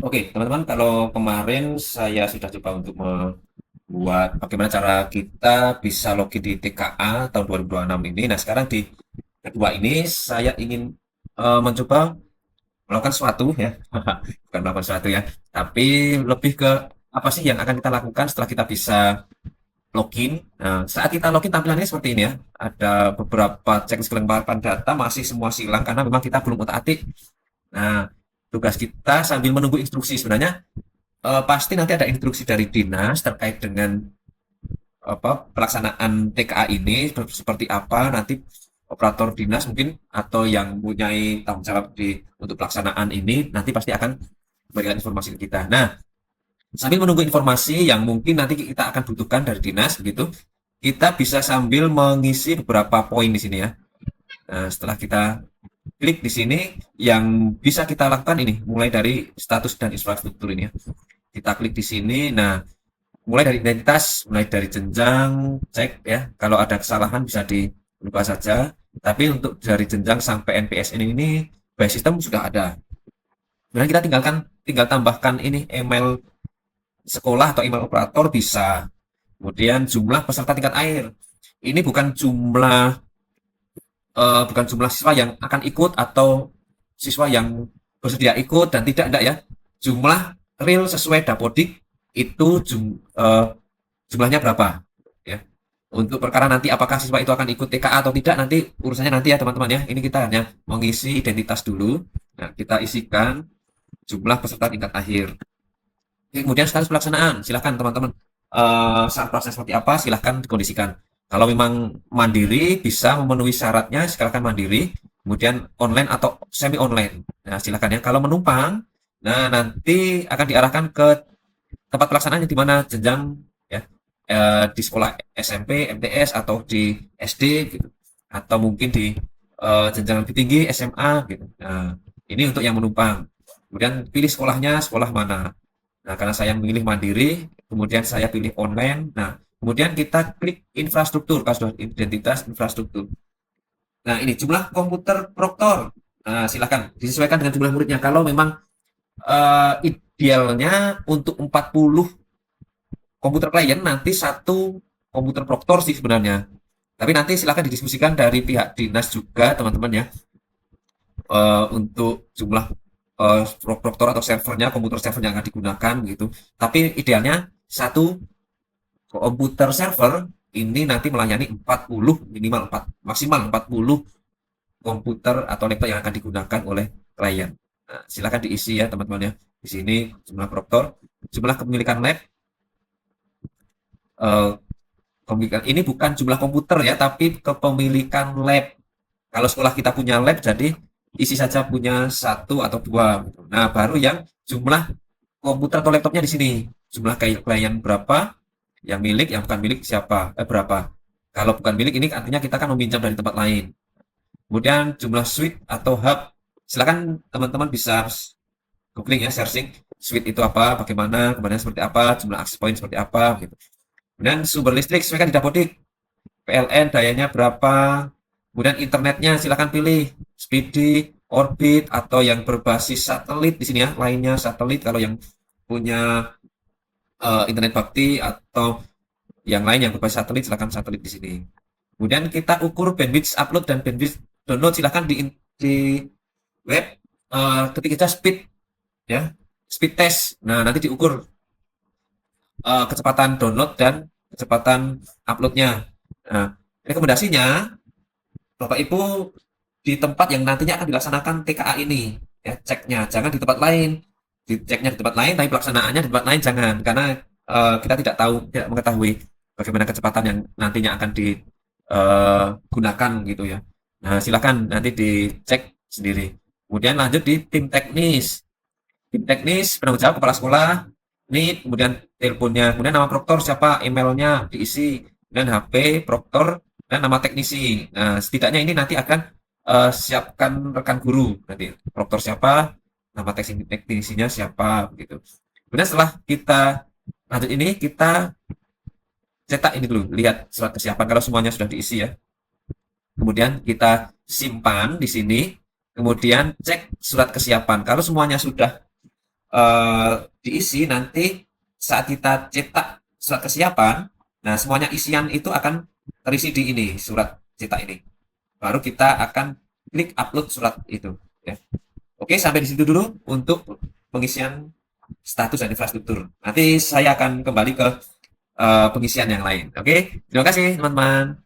Oke, teman-teman, kalau kemarin saya sudah coba untuk membuat bagaimana cara kita bisa login di TKA tahun 2026 ini. Nah, sekarang di kedua ini saya ingin mencoba melakukan sesuatu ya, bukan melakukan sesuatu ya, tapi lebih ke apa sih yang akan kita lakukan setelah kita bisa login. Nah, saat kita login tampilannya seperti ini ya. Ada beberapa checklist kelengkapan data masih semua silang karena memang kita belum otak-atik. Nah, tugas kita sambil menunggu instruksi sebenarnya. Pasti nanti ada instruksi dari dinas terkait dengan apa pelaksanaan TKA ini seperti apa nanti operator dinas mungkin atau yang punya tanggung jawab untuk pelaksanaan ini nanti pasti akan memberikan informasi ke kita. Nah, sambil menunggu informasi yang mungkin nanti kita akan butuhkan dari dinas begitu, kita bisa sambil mengisi beberapa poin di sini ya. Nah, setelah kita klik di sini yang bisa kita lakukan ini mulai dari status dan infrastruktur ini ya. Kita klik di sini. Nah, mulai dari identitas, mulai dari jenjang, cek ya. Kalau ada kesalahan bisa dirubah saja. Tapi untuk dari jenjang sampai NPSN ini by system sudah ada. Kemudian kita tinggal tambahkan ini email sekolah atau email operator bisa. Kemudian jumlah peserta tingkat air. Ini bukan jumlah siswa yang akan ikut atau siswa yang bersedia ikut dan tidak enggak ya. Jumlah real sesuai Dapodik itu jumlahnya berapa ya. Untuk perkara nanti apakah siswa itu akan ikut TKA atau tidak nanti urusannya nanti ya teman-teman ya. Ini kita hanya mengisi identitas dulu. Nah, kita isikan jumlah peserta tingkat akhir. Kemudian status pelaksanaan, silahkan teman-teman. Saat proses seperti apa, silahkan dikondisikan. Kalau memang mandiri, bisa memenuhi syaratnya, silahkan mandiri. Kemudian online atau semi online. Nah, silahkan ya. Kalau menumpang, nah nanti akan diarahkan ke tempat pelaksanaannya di mana jenjang ya, di sekolah SMP, MTS atau di SD gitu. Atau mungkin di jenjang lebih tinggi SMA gitu. Nah, ini untuk yang menumpang. Kemudian pilih sekolahnya, sekolah mana. Nah, karena saya memilih mandiri, kemudian saya pilih online. Nah, kemudian kita klik infrastruktur, kalau sudah identitas infrastruktur. Nah, ini jumlah komputer proktor. Nah, silakan disesuaikan dengan jumlah muridnya. Kalau memang idealnya untuk 40 komputer klien, nanti satu komputer proktor sih sebenarnya. Tapi nanti silakan didiskusikan dari pihak dinas juga, teman-teman ya, untuk jumlah proktor atau servernya, komputer server yang akan digunakan gitu. Tapi idealnya satu komputer server ini nanti melayani 40 minimal 4 maksimal 40 komputer atau laptop yang akan digunakan oleh klien. Nah, silakan diisi ya teman-teman ya. Di sini jumlah proktor, jumlah kepemilikan lab, eh, kepemilikan ini bukan jumlah komputer ya, tapi kepemilikan lab. Kalau sekolah kita punya lab, jadi isi saja punya satu atau dua. Gitu. Nah, baru yang jumlah komputer atau laptopnya di sini. Jumlah klien berapa, yang milik, yang bukan milik siapa, berapa. Kalau bukan milik ini artinya kita kan meminjam dari tempat lain. Kemudian jumlah suite atau hub, silakan teman-teman bisa googling ya, searching suite itu apa, bagaimana, kemudian seperti apa, jumlah access point seperti apa, gitu. Kemudian sumber listrik sesuaikan di Dapodik. PLN dayanya berapa, kemudian internetnya silakan pilih Speedy, Orbit atau yang berbasis satelit di sini ya, lainnya satelit kalau yang punya internet bakti atau yang lain yang berbasis satelit silakan satelit di sini. Kemudian kita ukur bandwidth upload dan bandwidth download silakan di web ketik aja speed ya, speed test. Nah, nanti diukur kecepatan download dan kecepatan uploadnya. Nah, rekomendasinya Bapak Ibu di tempat yang nantinya akan dilaksanakan TKA ini ya ceknya jangan di tempat lain, diceknya di tempat lain tapi pelaksanaannya di tempat lain jangan karena kita tidak mengetahui bagaimana kecepatan yang nantinya akan digunakan gitu ya. Nah, silakan nanti dicek sendiri. Kemudian lanjut di tim teknis penanggung jawab kepala sekolah ini, kemudian teleponnya, kemudian nama proktor siapa, emailnya diisi, dan HP proktor dan nama teknisi. Nah, setidaknya ini nanti akan siapkan rekan guru nanti proktor siapa, nama teknisinya siapa begitu. Kemudian setelah kita lanjut ini kita cetak ini dulu, lihat surat kesiapan kalau semuanya sudah diisi ya. Kemudian kita simpan di sini, kemudian cek surat kesiapan. Kalau semuanya sudah diisi nanti saat kita cetak surat kesiapan, nah semuanya isian itu akan terisi di ini, surat cetak ini. Baru kita akan klik upload surat itu. Ya. Oke, sampai di situ dulu untuk pengisian status dan infrastruktur. Nanti saya akan kembali ke pengisian yang lain. Oke, terima kasih teman-teman.